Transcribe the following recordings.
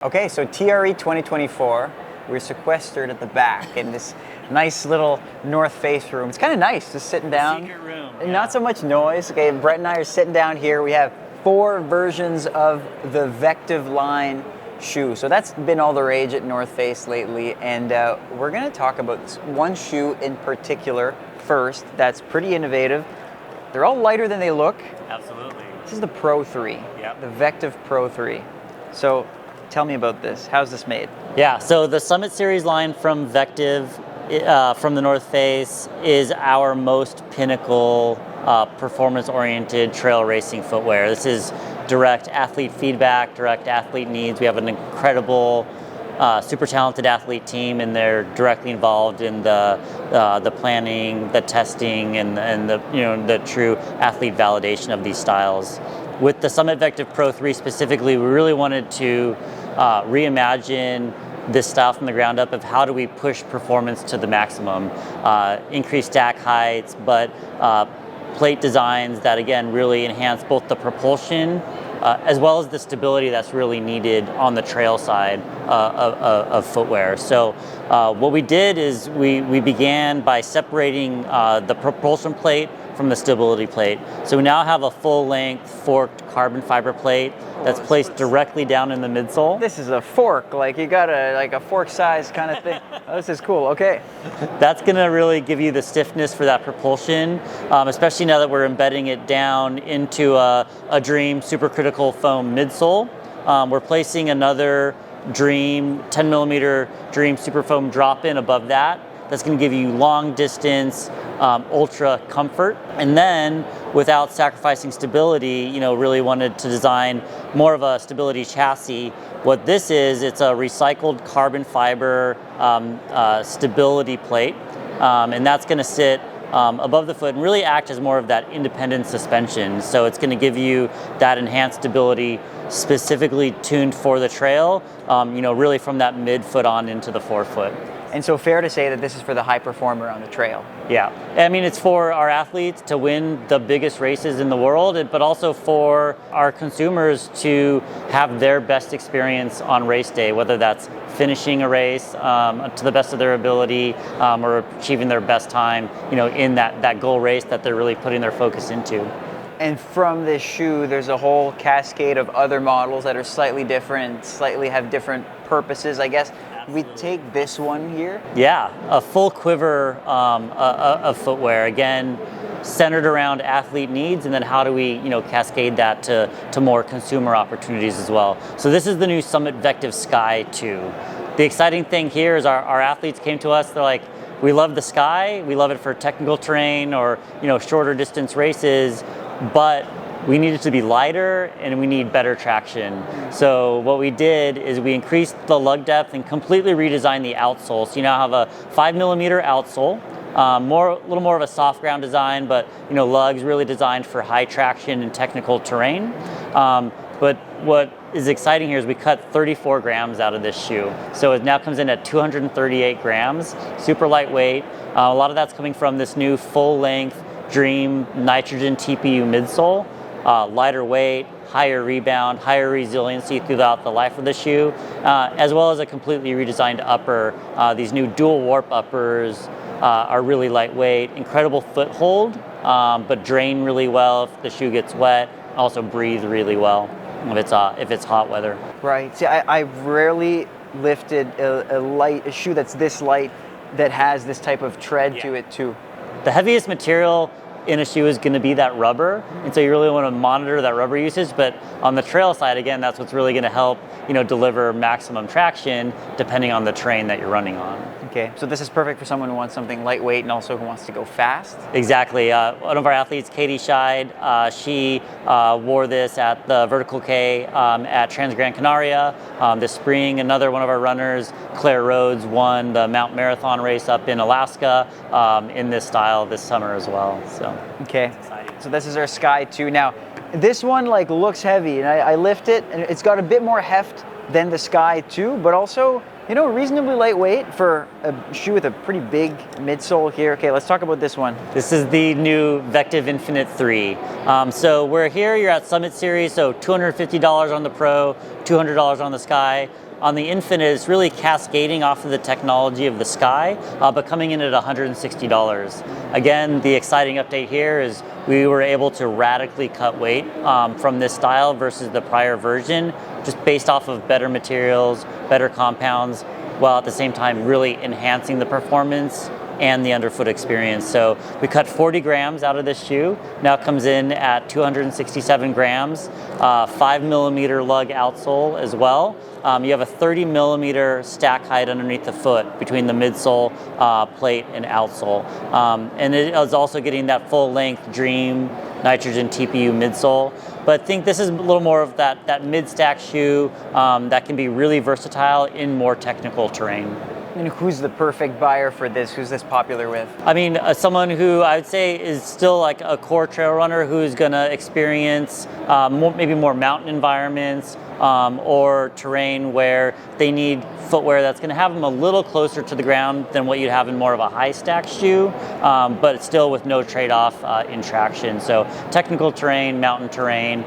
Okay, so TRE 2024, we're sequestered at the back in this nice little north face room. It's kind of nice, just sitting down. Secret room. Yeah. Not so much noise. Okay, Brett and I are sitting down here. We have 4 versions of the Vectiv line shoe. So that's been all the rage at North Face lately, and we're going to talk about one shoe in particular first that's pretty innovative. They're all lighter than they look. Absolutely. This is the Pro 3, Yep. the Vectiv Pro 3. So tell me about this. How's this made? Yeah, so the Summit series line from Vectiv, from the North Face, is our most pinnacle performance-oriented trail racing footwear. This is direct athlete feedback, direct athlete needs. We have an incredible, super talented athlete team, and they're directly involved in the planning, the testing, and the true athlete validation of these styles. With the Summit Vectiv Pro 3 specifically, we really wanted to reimagine this style from the ground up of how do we push performance to the maximum, increase stack heights, but plate designs that again really enhance both the propulsion as well as the stability that's really needed on the trail side of footwear. So what we did is we began by separating the propulsion plate from the stability plate. So we now have a full-length forked carbon fiber plate that's placed directly down in the midsole. This is a fork, like you got a fork size kind of thing. Oh, this is cool, okay. That's gonna really give you the stiffness for that propulsion, especially now that we're embedding it down into a Dream supercritical foam midsole. We're placing another Dream 10 millimeter Dream super foam drop-in above that. That's going to give you long distance, ultra comfort. And then without sacrificing stability, really wanted to design more of a stability chassis. What this is, it's a recycled carbon fiber stability plate. And that's going to sit above the foot and really act as more of that independent suspension. So it's going to give you that enhanced stability specifically tuned for the trail, really from that midfoot on into the forefoot. And so fair to say that this is for the high performer on the trail. Yeah, I mean, it's for our athletes to win the biggest races in the world, but also for our consumers to have their best experience on race day, whether that's finishing a race to the best of their ability or achieving their best time, in that goal race that they're really putting their focus into. And from this shoe, there's a whole cascade of other models that are slightly different, slightly have different purposes, I guess. We take this one here. Yeah, a full quiver of footwear, again, centered around athlete needs, and then how do we, cascade that to more consumer opportunities as well. So this is the new Summit Vectiv Sky 2. The exciting thing here is our athletes came to us, they're like, we love the Sky, we love it for technical terrain or, shorter distance races, but we need it to be lighter and we need better traction. So what we did is we increased the lug depth and completely redesigned the outsole. So you now have a 5 millimeter outsole, a little more of a soft ground design, but lugs really designed for high traction and technical terrain. But what is exciting here is we cut 34 grams out of this shoe. So it now comes in at 238 grams, super lightweight. A lot of that's coming from this new full length Dream nitrogen TPU midsole. Lighter weight, higher rebound, higher resiliency throughout the life of the shoe, as well as a completely redesigned upper. These new dual warp uppers are really lightweight, incredible foothold, but drain really well if the shoe gets wet, also breathe really well if it's hot weather. Right, see, I've rarely lifted a shoe that's this light that has this type of tread to it too. The heaviest material in a shoe is going to be that rubber, and so you really want to monitor that rubber usage. But on the trail side, again, that's what's really going to help deliver maximum traction depending on the terrain that you're running on. Okay, so this is perfect for someone who wants something lightweight and also who wants to go fast. Exactly. One of our athletes, Katie Scheid, she wore this at the Vertical K at Trans Gran Canaria this spring. Another one of our runners, Claire Rhodes, won the Mount Marathon race up in Alaska in this style this summer as well. So okay, so this is our Sky 2. Now, this one looks heavy, and I lift it, and it's got a bit more heft than the Sky 2, but also reasonably lightweight for a shoe with a pretty big midsole here. Okay, let's talk about this one. This is the new Vectiv Infinite 3. So we're here, you're at Summit Series, so $250 on the Pro, $200 on the Sky. on the Infinite, it's really cascading off of the technology of the Sky, but coming in at $160. Again, the exciting update here is we were able to radically cut weight from this style versus the prior version, just based off of better materials, better compounds, while at the same time really enhancing the performance and the underfoot experience. So we cut 40 grams out of this shoe. Now it comes in at 267 grams, 5 millimeter lug outsole as well. You have a 30 millimeter stack height underneath the foot between the midsole, plate, and outsole. And it is also getting that full length Dream Nitrogen TPU midsole. But I think this is a little more of that mid-stack shoe that can be really versatile in more technical terrain. And who's the perfect buyer for this? Who's this popular with? I mean, someone who I would say is still like a core trail runner who's going to experience maybe more mountain environments or terrain where they need footwear that's going to have them a little closer to the ground than what you'd have in more of a high stack shoe, but still with no trade-off in traction. So technical terrain, mountain terrain,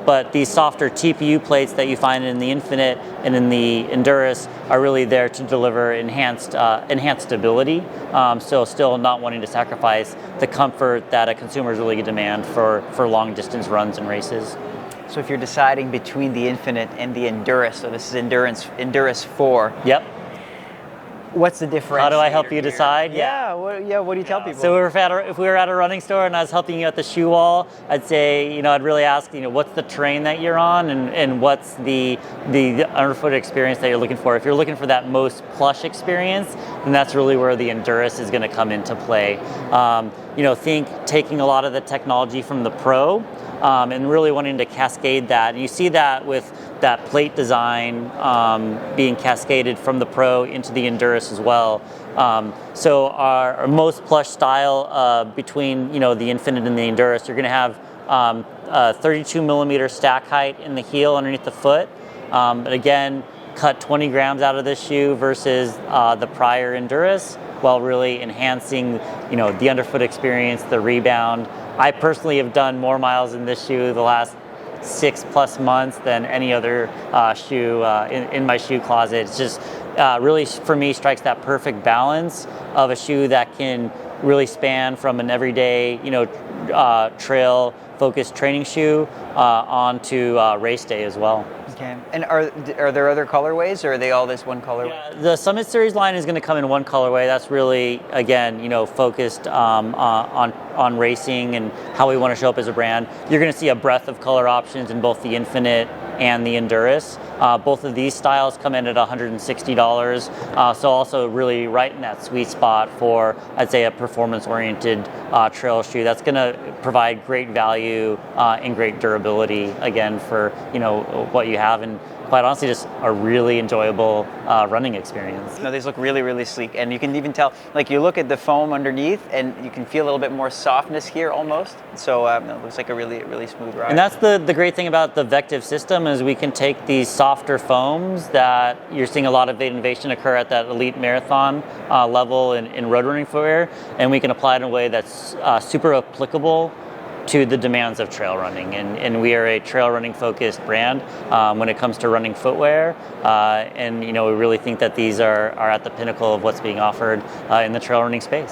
but these softer TPU plates that you find in the Infinite and in the Enduris are really there to deliver enhanced stability. So still not wanting to sacrifice the comfort that a consumer's really demand for long distance runs and races. So if you're deciding between the Infinite and the Enduris, so this is Enduris 4. Yep. What's the difference? How do I help you decide? Yeah. What do you tell people? So if we were at a running store and I was helping you at the shoe wall, I'd say, I'd really ask, what's the terrain that you're on and what's the underfoot experience that you're looking for. If you're looking for that most plush experience, then that's really where the Enduris is going to come into play. Think taking a lot of the technology from the Pro and really wanting to cascade that. And you see that with that plate design being cascaded from the Pro into the Enduris as well. So our most plush style between the Infinite and the Enduris, you're going to have a 32 millimeter stack height in the heel underneath the foot. But again, cut 20 grams out of this shoe versus the prior Enduris, while really enhancing the underfoot experience, the rebound. I personally have done more miles in this shoe the last 6+ months than any other shoe in my shoe closet. It's just really, for me, strikes that perfect balance of a shoe that can really span from an everyday, trail focused training shoe onto race day as well. Okay. And are there other colorways, or are they all this one colorway? Yeah, the Summit series line is going to come in one colorway. That's really, again, focused on racing and how we want to show up as a brand. You're going to see a breadth of color options in both the Infinite and the Enduris. Both of these styles come in at $160. So also really right in that sweet spot for, I'd say, a performance-oriented trail shoe that's going to provide great value and great durability, again, for what you have, and quite honestly just a really enjoyable running experience. No, these look really, really sleek, and you can even tell, like, you look at the foam underneath and you can feel a little bit more softness here almost. So it looks like a really, really smooth ride. And that's the great thing about the Vectiv system, is we can take these softer foams that you're seeing a lot of innovation occur at that elite marathon level in road running footwear, and we can apply it in a way that's super applicable to the demands of trail running. And we are a trail running focused brand when it comes to running footwear. And we really think that these are at the pinnacle of what's being offered in the trail running space.